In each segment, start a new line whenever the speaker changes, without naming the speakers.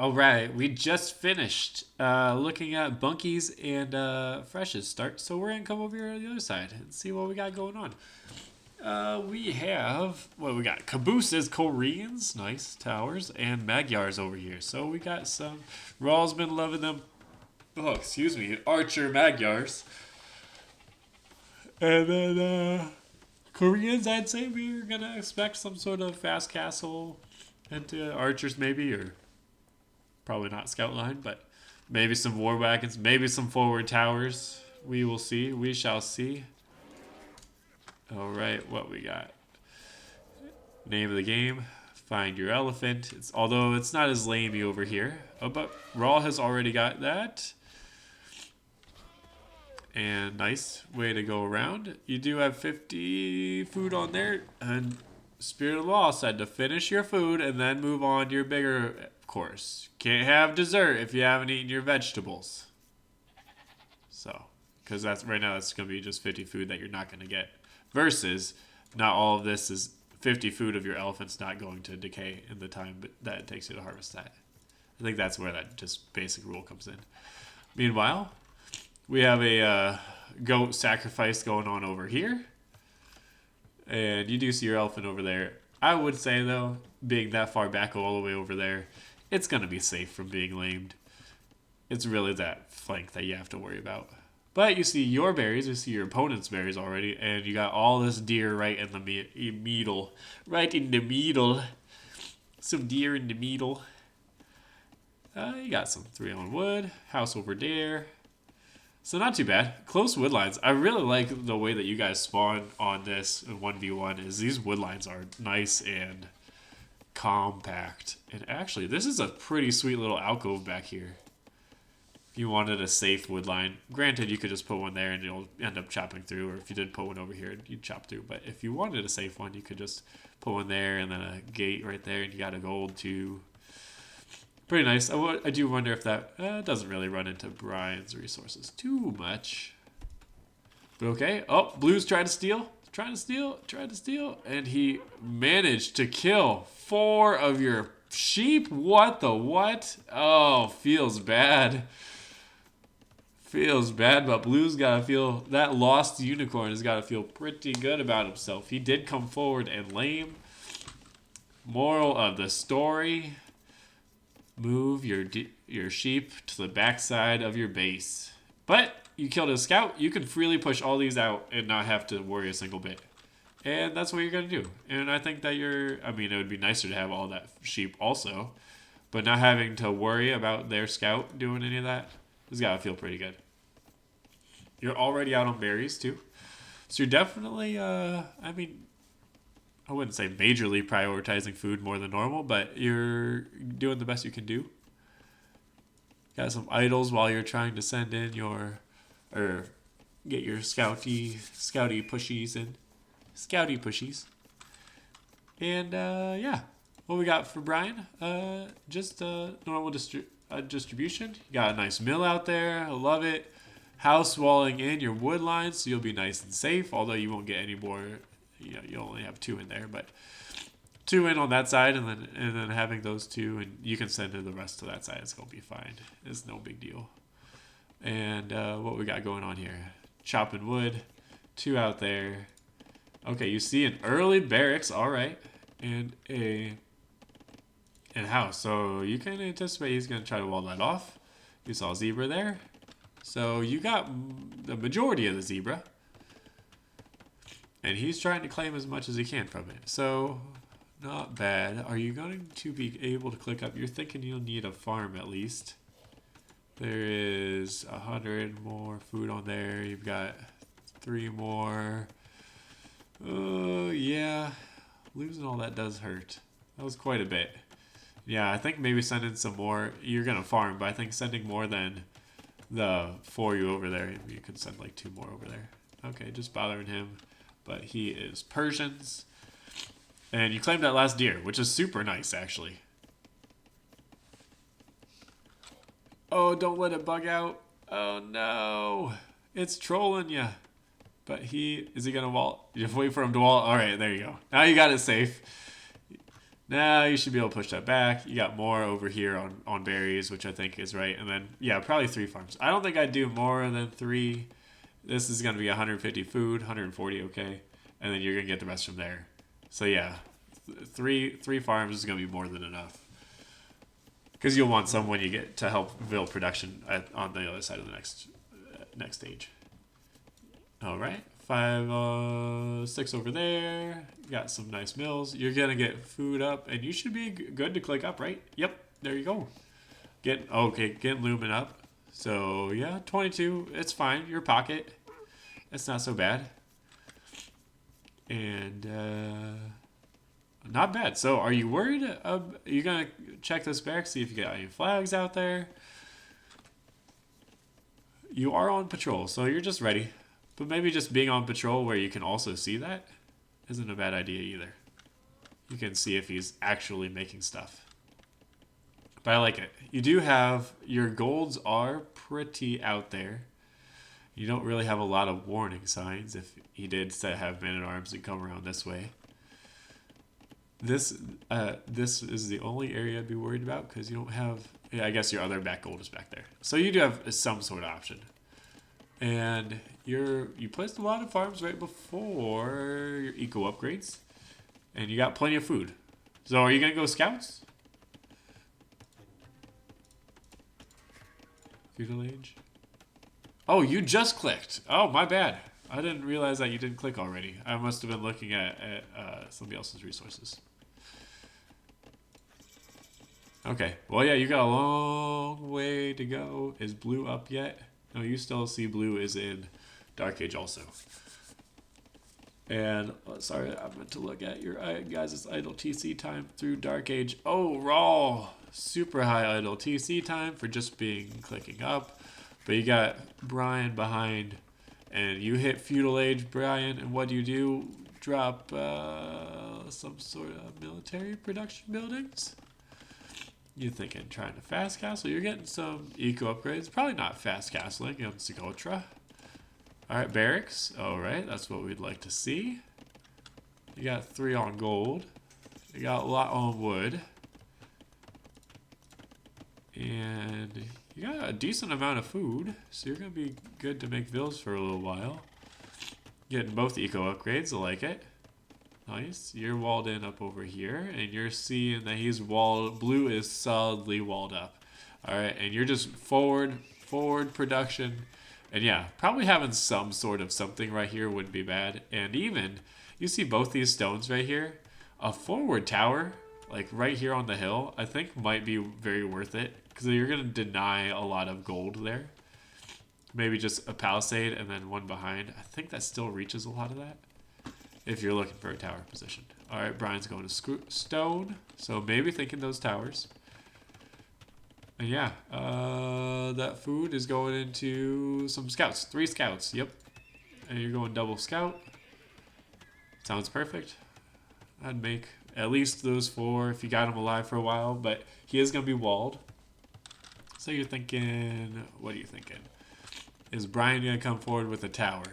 All right, we just finished looking at bunkies and freshes start, so we're gonna come over here on the other side and see what we got going on. We have what we got: Cabooses, Koreans, nice towers, and Magyars over here. So we got some. Rall's been loving them. Oh, excuse me, Archer Magyars, and then Koreans. I'd say we're gonna expect some sort of fast castle into archers, maybe, or probably not scout line, but maybe some war wagons, maybe some forward towers. We will see. We shall see. All right, what we got? Name of the game: Find your elephant. Although it's not as lamey over here. Oh, but Rall has already got that. And nice way to go around. You do have 50 food on there, and Spirit of the Law said to finish your food and then move on to your bigger course. Can't have dessert if you haven't eaten your vegetables. So, because that's right now that's going to be just 50 food that you're not going to get. Versus, not all of this is 50 food of your elephant's not going to decay in the time that it takes you to harvest that. I think that's where that just basic rule comes in. Meanwhile, we have a goat sacrifice going on over here. And you do see your elephant over there. I would say, though, being that far back all the way over there, it's going to be safe from being lamed. It's really that flank that you have to worry about. But you see your berries, you see your opponent's berries already, and you got all this deer right in the middle. Right in the middle. Some deer in the middle. You got some 3-on wood. House over there. So not too bad. Close wood lines. I really like the way that you guys spawn on this in 1v1 is these wood lines are nice and compact. And actually, this is a pretty sweet little alcove back here. If you wanted a safe wood line, granted you could just put one there and you'll end up chopping through, or if you did put one over here, you'd chop through. But if you wanted a safe one, you could just put one there and then a gate right there, and you got a gold too. Pretty nice. I do wonder if that doesn't really run into Brian's resources too much. But okay. Oh, Blue's trying to steal. Trying to steal. And he managed to kill 4 of your sheep? What the what? Oh, feels bad. Feels bad, but Blue's got to feel... That lost unicorn has got to feel pretty good about himself. He did come forward and lame. Moral of the story... Move your sheep to the backside of your base. But you killed a scout, you can freely push all these out and not have to worry a single bit. And that's what you're going to do. And I think that I mean, it would be nicer to have all that sheep also. But not having to worry about their scout doing any of that has got to feel pretty good. You're already out on berries too. So you're definitely, I mean... I wouldn't say majorly prioritizing food more than normal, but you're doing the best you can do. Got some idols while you're trying to send in or get your scouty pushies in. Scouty pushies. And, yeah. What we got for Brian? Just normal distribution. You got a nice mill out there. I love it. House walling in your wood lines, so you'll be nice and safe, although you won't get any more... you only have 2 in there, but 2 in on that side, and then having those 2, and you can send to the rest to that side. It's gonna be fine. It's no big deal. And what we got going on here? Chopping wood, 2 out there. Okay, you see an early barracks, all right, and a house. So you can anticipate he's gonna try to wall that off. You saw zebra there, so you got the majority of the zebra. And he's trying to claim as much as he can from it. So, not bad. Are you going to be able to click up? You're thinking you'll need a farm at least. There is 100 more food on there. You've got 3 more. Oh, yeah. Losing all that does hurt. That was quite a bit. Yeah, I think maybe sending some more. You're going to farm, but I think sending more than the 4 you over there. You could send like 2 more over there. Okay, just bothering him. But he is Persians. And you claimed that last deer, which is super nice, actually. Oh, don't let it bug out. Oh, no. It's trolling you. But is he going to wall? You just wait for him to wall. All right, there you go. Now you got it safe. Now you should be able to push that back. You got more over here on berries, which I think is right. And then, yeah, probably 3 farms. I don't think I'd do more than 3. This is going to be 150 food, 140, okay. And then you're going to get the rest from there. So, yeah, three farms is going to be more than enough. Because you'll want someone you get to help build production on the other side of the next stage. All right, 5, 6 over there. Got some nice mills. You're gonna get food up, and you should be good to click up, right? Yep, there you go. Get lumen up. So yeah, 22. It's fine. Your pocket. It's not so bad. And not bad. So are you worried? You gonna check this back, see if you got any flags out there? You are on patrol, so you're just ready. But maybe just being on patrol where you can also see that isn't a bad idea either. You can see if he's actually making stuff. But I like it. You do have, your golds are pretty out there. You don't really have a lot of warning signs if he did have man-at-arms and come around this way. This is the only area I'd be worried about because you don't have, yeah, I guess your other back gold is back there. So you do have some sort of option. And you placed a lot of farms right before your eco upgrades. And you got plenty of food. So are you going to go scouts? Feudal age. Oh, you just clicked. Oh, my bad. I didn't realize that you didn't click already. I must have been looking at somebody else's resources. Okay. Well, yeah, you got a long way to go. Is blue up yet? No, you still see blue is in Dark Age also. And, sorry, I meant to look at your guys' idle TC time through Dark Age. Oh, Rall! Super high idle TC time for just clicking up. But you got Brian behind, and you hit Feudal Age, Brian, and what do? Drop some sort of military production buildings? You're thinking trying to fast castle. You're getting some eco upgrades. Probably not fast castling on Socotra. Alright, barracks. Alright, that's what we'd like to see. You got 3 on gold. You got a lot on wood. And you got a decent amount of food. So you're going to be good to make villas for a little while. Getting both eco upgrades. I like it. Nice. You're walled in up over here, and you're seeing that he's walled. Blue is solidly walled up. All right, and you're just forward production, and yeah, probably having some sort of something right here wouldn't be bad. And even you see both these stones right here, a forward tower like right here on the hill, I think might be very worth it because you're gonna deny a lot of gold there. Maybe just a palisade and then one behind. I think that still reaches a lot of that. If you're looking for a tower position. All right, Brian's going to stone. So maybe thinking those towers. And yeah, that food is going into some scouts. 3 scouts, yep. And you're going double scout. Sounds perfect. I'd make at least those 4 if you got him alive for a while. But he is going to be walled. So you're thinking, what are you thinking? Is Brian going to come forward with a tower?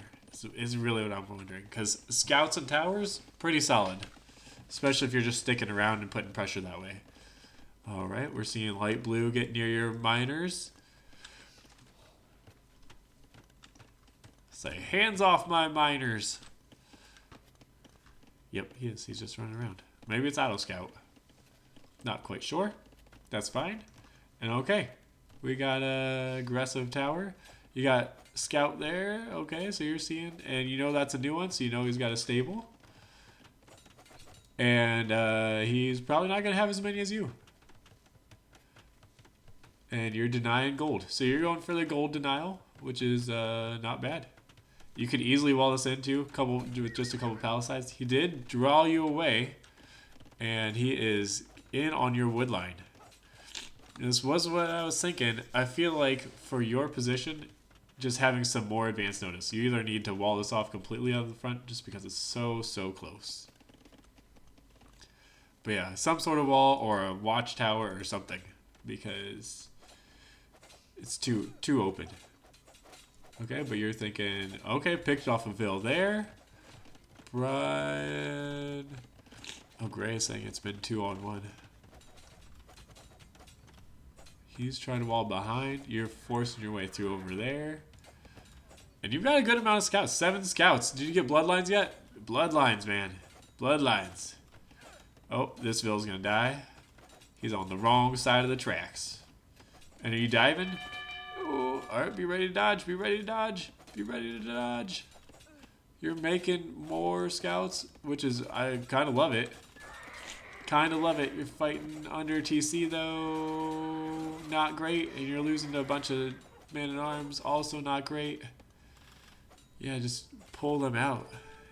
Is really what I'm wondering. Because scouts and towers, pretty solid. Especially if you're just sticking around and putting pressure that way. Alright, we're seeing light blue get near your miners. Say, hands off my miners. Yep, he is. He's just running around. Maybe it's auto scout. Not quite sure. That's fine. And okay, we got a aggressive tower. You got scout there. Okay, so you're seeing, and you know that's a new one, so you know he's got a stable. And he's probably not going to have as many as you. And you're denying gold. So you're going for the gold denial, which is not bad. You could easily wall this into with just a couple palisades. He did draw you away, and he is in on your wood line. This was what I was thinking. I feel like for your position, just having some more advance notice. You either need to wall this off completely out of the front just because it's so close. But yeah, some sort of wall or a watchtower or something because it's too open. Okay, but you're thinking, okay, picked off a Ville there. Brian. Oh, Gray is saying it's been 2-on-1. He's trying to wall behind. You're forcing your way through over there. And you've got a good amount of scouts. 7 scouts. Did you get bloodlines yet? Bloodlines, man. Bloodlines. Oh, this Ville's gonna die. He's on the wrong side of the tracks. And are you diving? Oh, alright, be ready to dodge. Be ready to dodge. Be ready to dodge. You're making more scouts, which is, I kind of love it. Kind of love it. You're fighting under TC, though. Not great. And you're losing to a bunch of man-at-arms. Also not great. Yeah, just pull them out.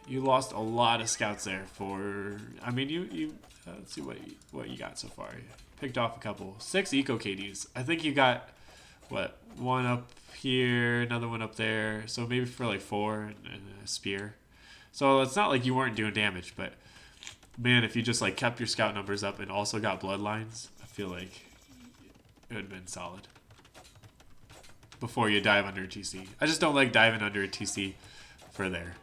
You lost a lot of scouts there for... I mean, you let's see what you got so far. You picked off a couple. 6 eco KDs. I think you got, what, 1 up here, another one up there. So maybe for like 4 and a spear. So it's not like you weren't doing damage, but... Man, if you just like kept your scout numbers up and also got bloodlines, I feel like it would have been solid. Before you dive under a TC. I just don't like diving under a TC for there.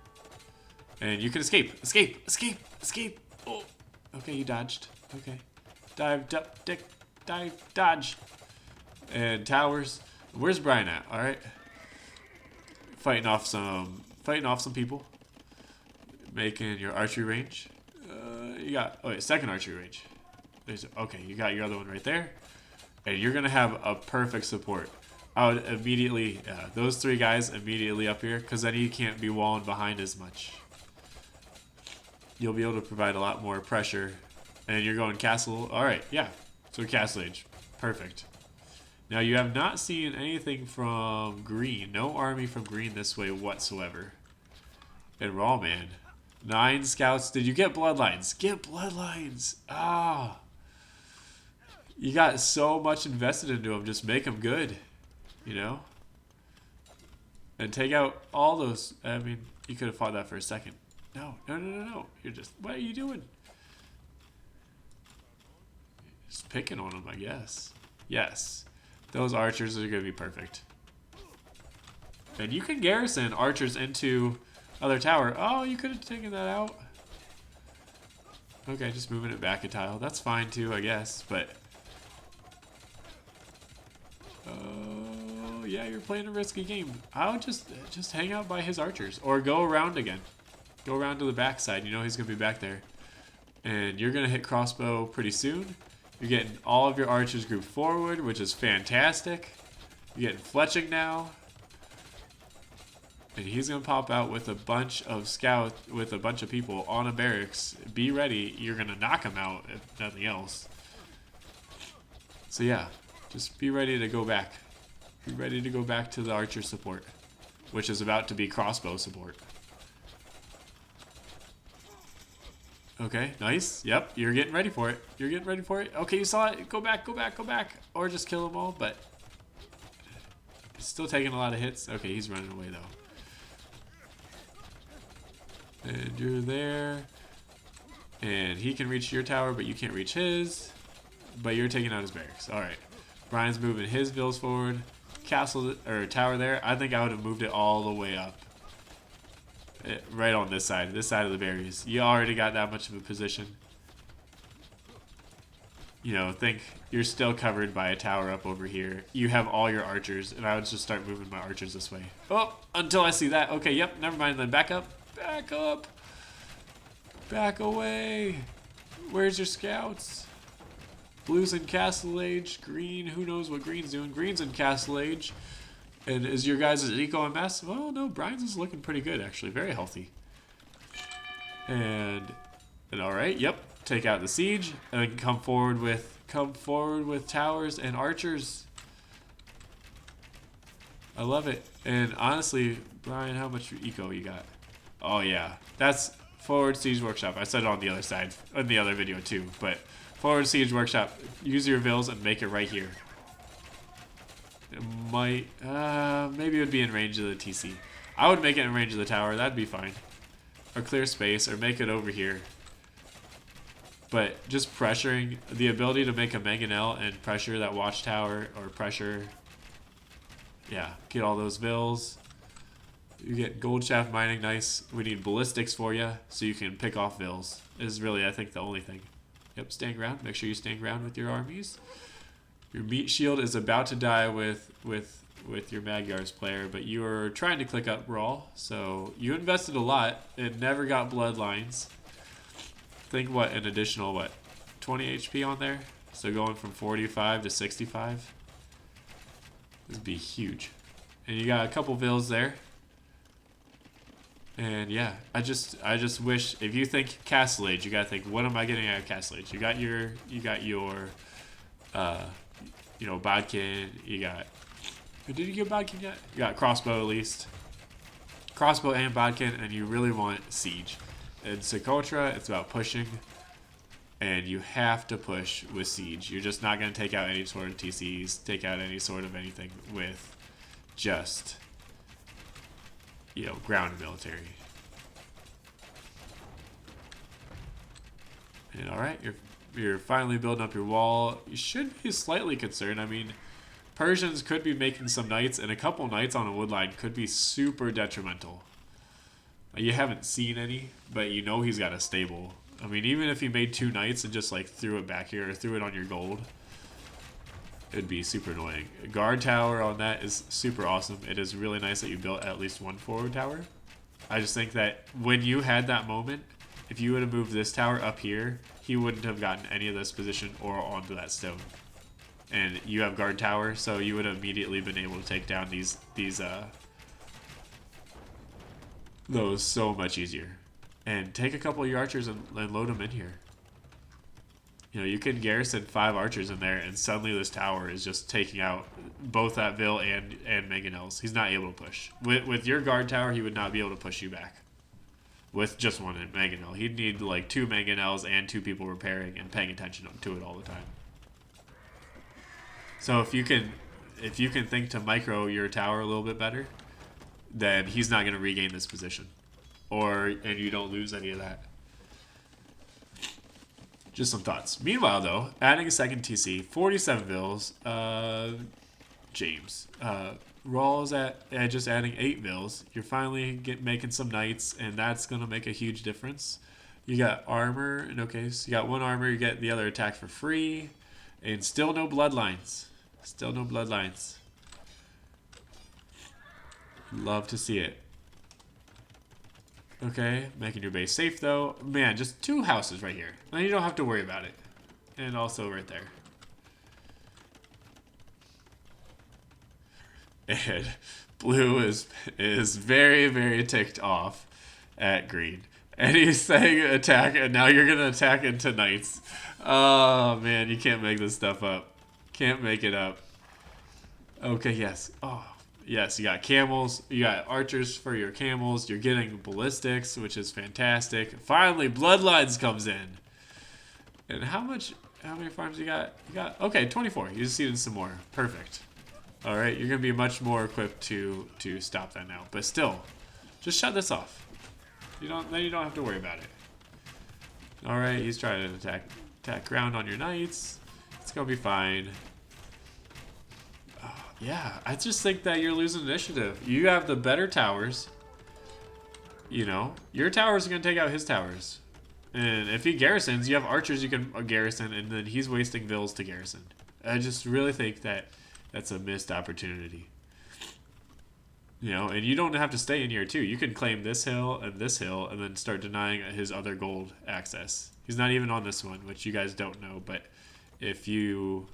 And you can escape. Escape! Escape! Escape! Oh! Okay, you dodged. Okay. Dive, dive, dodge. And towers. Where's Brian at? Alright. Fighting off some people. Making your archery range. You got, oh wait, second archery range. Okay, you got your other one right there. And you're going to have a perfect support. I would immediately, those 3 guys immediately up here, because then you can't be walling behind as much. You'll be able to provide a lot more pressure. And you're going castle, alright, yeah. So castle age, perfect. Now you have not seen anything from green. No army from green this way whatsoever. And Rall, man. 9 scouts. Did you get bloodlines? Get bloodlines. Ah. You got so much invested into them. Just make them good. You know? And take out all those. I mean, you could have fought that for a second. No. You're just, what are you doing? Just picking on them, I guess. Yes. Those archers are going to be perfect. And you can garrison archers into... other tower. Oh, you could have taken that out. Okay, just moving it back a tile. That's fine too, I guess. But oh yeah, you're playing a risky game. I would just hang out by his archers or go around again. Go around to the back side. You know he's gonna be back there, and you're gonna hit crossbow pretty soon. You're getting all of your archers grouped forward, which is fantastic. You're getting fletching now. And he's going to pop out with a bunch of scouts, with a bunch of people on a barracks. Be ready. You're going to knock him out, if nothing else. So yeah, just be ready to go back. Be ready to go back to the archer support, which is about to be crossbow support. Okay, nice. Yep, you're getting ready for it. You're getting ready for it. Okay, you saw it. Go back, go back, go back. Or just kill them all, but... still taking a lot of hits. Okay, he's running away, though. And you're there. And he can reach your tower, but you can't reach his. But you're taking out his barracks. Alright. Brian's moving his villas forward. Castle, or tower there. I think I would have moved it all the way up. Right on this side of the barriers. You already got that much of a position. You know, think you're still covered by a tower up over here. You have all your archers, and I would just start moving my archers this way. Oh, until I see that. Okay, yep, never mind. Then back up. Back up. Back away. Where's your scouts? Blue's in Castle Age. Green, who knows what Green's doing? Green's in Castle Age. And is your guys' eco a mess? Well, no, Brian's is looking pretty good, actually. Very healthy. And all right, yep. Take out the siege and come forward with towers and archers. I love it. And honestly, Brian, how much eco you got? Oh yeah, that's forward siege workshop. I said it on the other side, in the other video too. But forward siege workshop. Use your vills and make it right here. It might, maybe it would be in range of the TC. I would make it in range of the tower. That'd be fine. Or clear space, or make it over here. But just pressuring, the ability to make a mangonel and pressure that watchtower, or pressure, yeah, get all those vills. You get gold shaft mining, nice. We need ballistics for you, so you can pick off vills. Is really, I think, the only thing. Yep, stand ground. Make sure you stand ground with your armies. Your meat shield is about to die with your Magyars player, but you are trying to click up Rall, so you invested a lot. It never got bloodlines. Think what, an additional, what, 20 HP on there? So going from 45 to 65. This would be huge. And you got a couple vills there. And yeah, I just wish, if you think Castle Age, you gotta think, what am I getting out of Castle Age? You got your you know, bodkin, you got, did you get bodkin yet? You got crossbow at least. Crossbow and bodkin, and you really want siege. In Socotra, it's about pushing, and you have to push with siege. You're just not gonna take out any sort of TCs, take out any sort of anything with just, you know, ground military. And all right, you're finally building up your wall. You should be slightly concerned. I mean, Persians could be making some knights, and a couple knights on a wood line could be super detrimental. You haven't seen any, but you know he's got a stable. I mean, even if he made 2 knights and just like threw it back here or threw it on your gold, it'd be super annoying. A guard tower on that is super awesome. It is really nice that you built at least 1 forward tower. I just think that when you had that moment, if you would have moved this tower up here, he wouldn't have gotten any of this position or onto that stone. And you have guard tower, so you would have immediately been able to take down those so much easier. And take a couple of your archers and load them in here. You know, you can garrison 5 archers in there, and suddenly this tower is just taking out both that Vil and Mangonels. He's not able to push. With your guard tower, he would not be able to push you back. With just 1 Mangonel. He'd need like 2 Mangonels and 2 people repairing and paying attention to it all the time. So if you can think to micro your tower a little bit better, then he's not going to regain this position. And you don't lose any of that. Just some thoughts. Meanwhile, though, adding a second TC, 47 vills. James. Rall is at just adding 8 vills. You're finally making some knights, and that's going to make a huge difference. You got armor, and okay, so you got 1 armor, you get the other attack for free, and still no bloodlines. Still no bloodlines. Love to see it. Okay, making your base safe though. Man, just 2 houses right here. Now you don't have to worry about it. And also right there. And blue is very, very ticked off at green. And he's saying attack, and now you're gonna attack into knights. Oh man, you can't make this stuff up. Can't make it up. Okay, yes. Oh. Yes, you got camels, you got archers for your camels, you're getting ballistics, which is fantastic. Finally, bloodlines comes in. And how many farms you got? You got, okay, 24. You just needed some more. Perfect. All right, you're going to be much more equipped to stop that now. But still, just shut this off. Then you don't have to worry about it. All right, he's trying to attack ground on your knights. It's going to be fine. Yeah, I just think that you're losing initiative. You have the better towers. You know, your towers are going to take out his towers. And if he garrisons, you have archers you can garrison, and then he's wasting vills to garrison. I just really think that that's a missed opportunity. You know, and you don't have to stay in here too. You can claim this hill, and then start denying his other gold access. He's not even on this one, which you guys don't know, but if you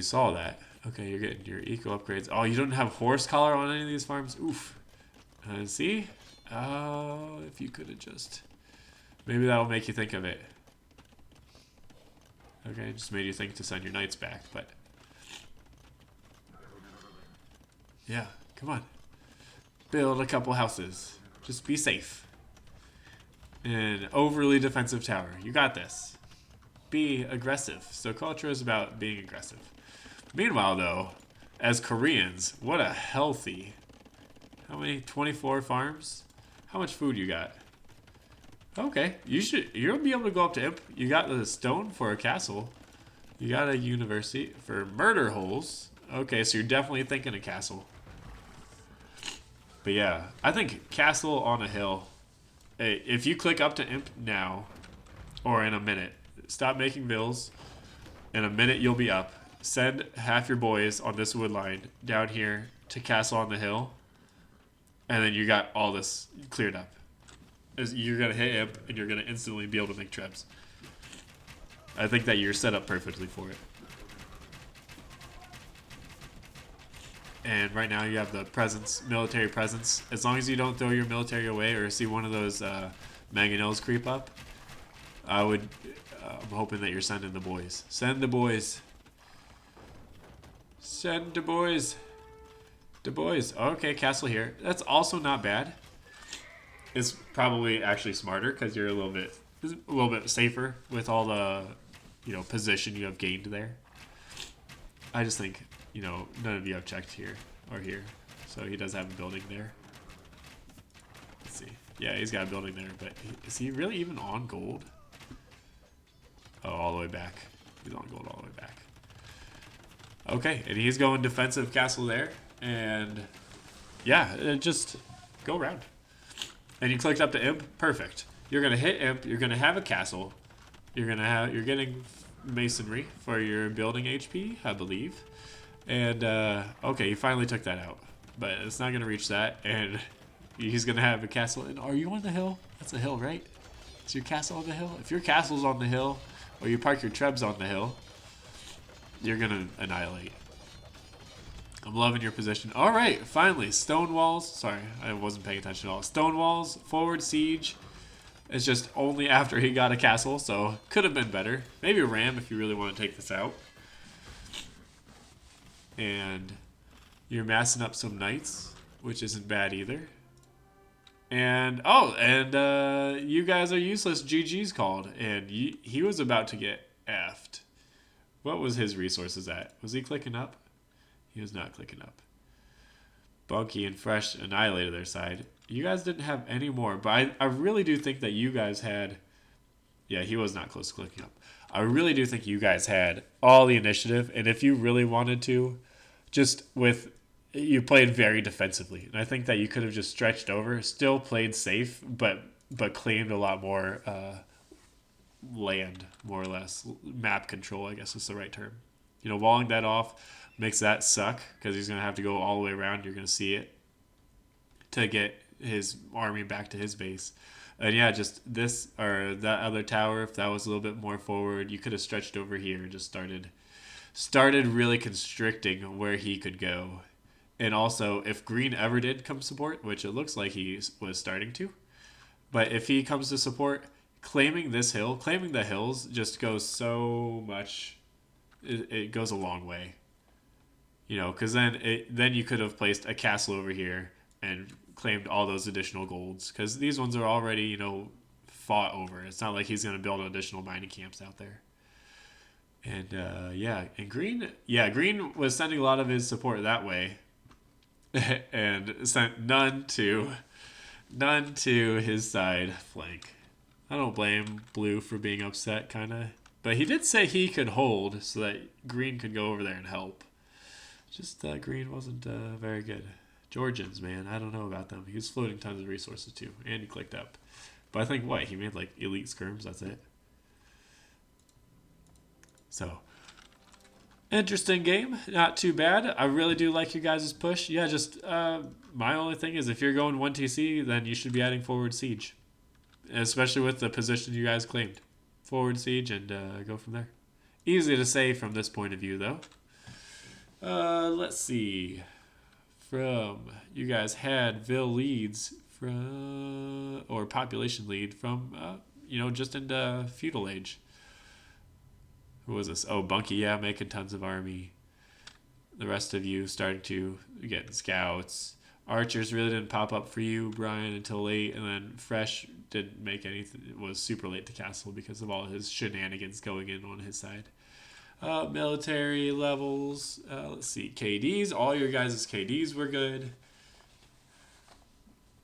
saw that, okay, you're getting your eco upgrades. Oh, you don't have horse collar on any of these farms? Oof. See? Oh, if you could have just... Maybe that'll make you think of it. Okay, just made you think to send your knights back, but... Yeah, come on. Build a couple houses. Just be safe. An overly defensive tower. You got this. Be aggressive. So culture is about being aggressive. Meanwhile, though, as Koreans, what a healthy... How many? 24 farms? How much food you got? Okay, you'll be able to go up to Imp. You got the stone for a castle. You got a university for murder holes. Okay, so you're definitely thinking a castle. But yeah, I think castle on a hill. Hey, if you click up to imp now, or in a minute, stop making bills. In a minute, you'll be up. Send half your boys on this wood line down here to castle on the hill, and then you got all this cleared up. You're gonna hit imp, and you're gonna instantly be able to make trebs. I think that you're set up perfectly for it. And right now you have the presence, military presence. As long as you don't throw your military away or see one of those mangonels creep up, I'm hoping that you're sending the boys. Send the boys. Send the boys. The boys. Okay, castle here. That's also not bad. It's probably actually smarter because you're a little bit safer with all the, position you have gained there. I just think, none of you have checked here or here. So he does have a building there. Let's see. Yeah, he's got a building there, but is he really even on gold? Oh, all the way back. He's on gold all the way back. Okay, and he's going defensive castle there. And yeah, just go around. And you clicked up to imp. Perfect. You're going to hit imp. You're going to have a castle. You're getting masonry for your building HP, I believe. And, okay, you finally took that out. But it's not going to reach that. And he's going to have a castle. And are you on the hill? That's a hill, right? Is your castle on the hill? If your castle's on the hill, or you park your trebs on the hill, you're going to annihilate. I'm loving your position. All right, finally, stone walls. Sorry, I wasn't paying attention at all. Stone walls, forward siege. It's just only after he got a castle, so could have been better. Maybe a ram if you really want to take this out. And you're massing up some knights, which isn't bad either. And, you guys are useless. GG's called. And he was about to get effed. What was his resources at? Was he clicking up? He was not clicking up. Bunky and Fresh annihilated their side. You guys didn't have any more, but I really do think that you guys had... Yeah, he was not close to clicking up. I really do think you guys had all the initiative, and if you really wanted to, you played very defensively. And I think that you could have just stretched over, still played safe, but claimed a lot more land, more or less. Map control, I guess is the right term. Walling that off makes that suck because he's going to have to go all the way around. You're going to see it to get his army back to his base. And yeah, just this or that other tower, if that was a little bit more forward, you could have stretched over here and just started really constricting where he could go. And also, if green ever did come support, which it looks like he was starting to, but if he comes to support, claiming the hills just goes so much, it goes a long way. Because then you could have placed a castle over here and claimed all those additional golds. Because these ones are already, fought over. It's not like he's going to build additional mining camps out there. And, and Green was sending a lot of his support that way. And sent none to his side flank. I don't blame Blue for being upset, kind of. But he did say he could hold so that Green could go over there and help. Just Green wasn't very good. Georgians, man, I don't know about them. He was floating tons of resources too, and he clicked up. But I think he made like elite skirms. That's it. So interesting game, not too bad. I really do like you guys' push. Yeah, just my only thing is if you're going 1TC, then you should be adding forward siege, especially with the position you guys claimed. Forward siege and go from there. Easy to say from this point of view, though. Let's see. You guys had Ville leads or population lead from, just into feudal age. Who was this? Oh, Bunky, yeah, making tons of army. The rest of you starting to get scouts. Archers really didn't pop up for you, Brian, until late, and then Fresh didn't make anything. It was super late to castle because of all his shenanigans going in on his side. Military levels. Let's see. KDs. All your guys' KDs were good.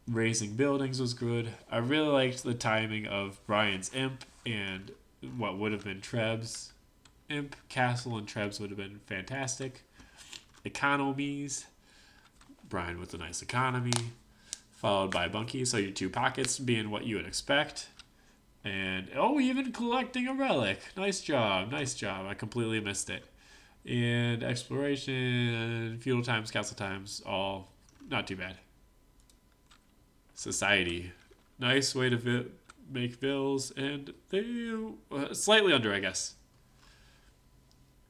Raising buildings was good. I really liked the timing of Brian's imp and what would have been Trebs. Imp, castle, and Trebs would have been fantastic. economies. Brian with a nice economy. Followed by Bunky. So your 2 pockets being what you would expect. And, oh, even collecting a relic. Nice job. Nice job. I completely missed it. And exploration, fuel times, castle times, all not too bad. Society. Nice way to make bills. And they slightly under, I guess.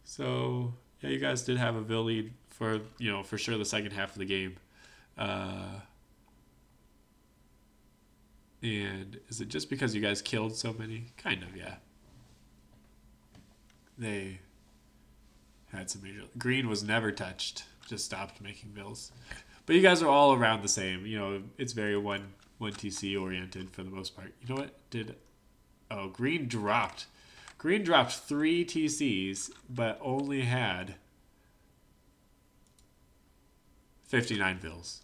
So, yeah, you guys did have a Vil lead for, for sure the second half of the game. And is it just because you guys killed so many? Kind of, yeah. They had some major... Green was never touched. Just stopped making bills. But you guys are all around the same. It's very one TC oriented for the most part. You know what? Green dropped. Green dropped 3 TCs, but only had 59 bills.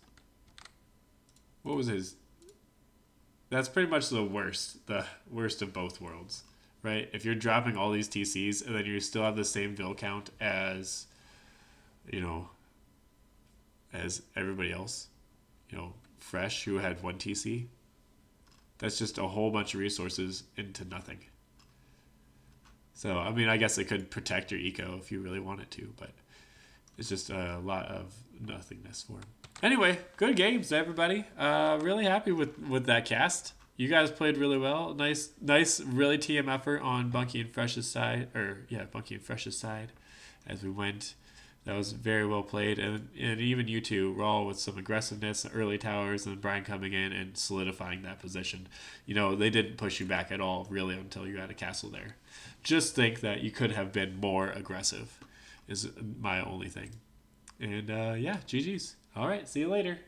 What was his... That's pretty much the worst of both worlds, right? If you're dropping all these TCs and then you still have the same bill count as, as everybody else, Fresh, who had 1 TC, that's just a whole bunch of resources into nothing. So, I mean, I guess it could protect your eco if you really wanted to, but it's just a lot of nothingness for him. Anyway, good games, everybody. Really happy with that cast. You guys played really well. Nice, really team effort on Bunky and Fresh's side, Bunky and Fresh's side, as we went. That was very well played, and even you two, Rall with some aggressiveness, early towers, and Brian coming in and solidifying that position. They didn't push you back at all, really, until you had a castle there. Just think that you could have been more aggressive, is my only thing. And GG's. All right, see you later.